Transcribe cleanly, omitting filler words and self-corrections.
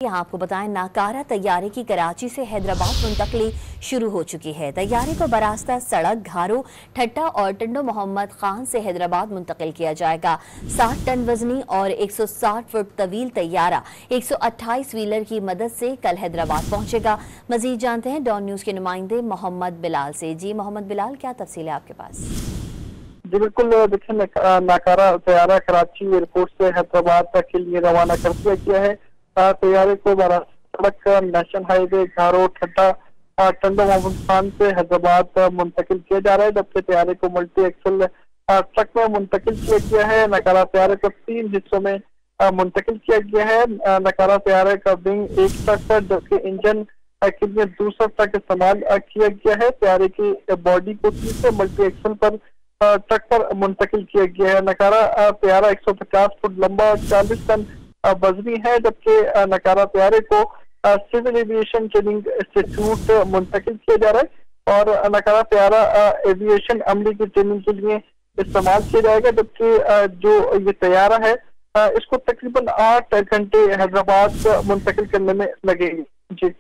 यहाँ आपको बताएं, नाकारा तैयारे की कराची से हैदराबाद मुंतकली शुरू हो चुकी है। तैयारे को बरास्ता सड़क घारो ठट्टा और टंडो मोहम्मद खान से हैदराबाद मुंतकिल किया जाएगा। 60 टन वजनी और 160 फुट तवील तैयारा 128 व्हीलर की मदद से कल हैदराबाद पहुंचेगा। मजीद जानते हैं डॉन न्यूज के नुमाइंदे मोहम्मद बिलाल से। जी मोहम्मद बिलाल, क्या तफसील है आपके पास? जी बिल्कुल, देखिए नाकारा तैयारा कराची एयरपोर्ट से हैदराबाद तक के लिए रवाना कर दिया गया है। तैयारे को सड़क नेशनल हाईवे घारो ठट्टा टंडो मोहम्मद खान से हैदराबाद मुंतकिल किया जा रहा है, जबकि तैयारे को मल्टी एक्सल ट्रक में मुंतकिल किया गया है। नकारा तैयारे को 3 हिस्सों में मुंतकिल किया गया है। नकारा तैयारे का विंग एक ट्रक पर, जबकि इंजन के लिए दूसरा ट्रक इस्तेमाल किया गया है। तैयारे की बॉडी को तीसरे मल्टी एक्सल पर ट्रक पर मुंतकिल किया गया है। नकारा तैयारा 150 फुट लंबा और 40 टन वजनी है, जबकि नकारा तैयारे को सिविल एविएशन ट्रेनिंग इंस्टीट्यूट मुंतकिल किया जा रहा है और नकारा तैयारा एविएशन अमली की ट्रेनिंग के लिए इस्तेमाल किया जाएगा। जबकि जो ये तैयारा है इसको तकरीबन 8 घंटे हैदराबाद मुंतकिल करने में लगेगी। जी।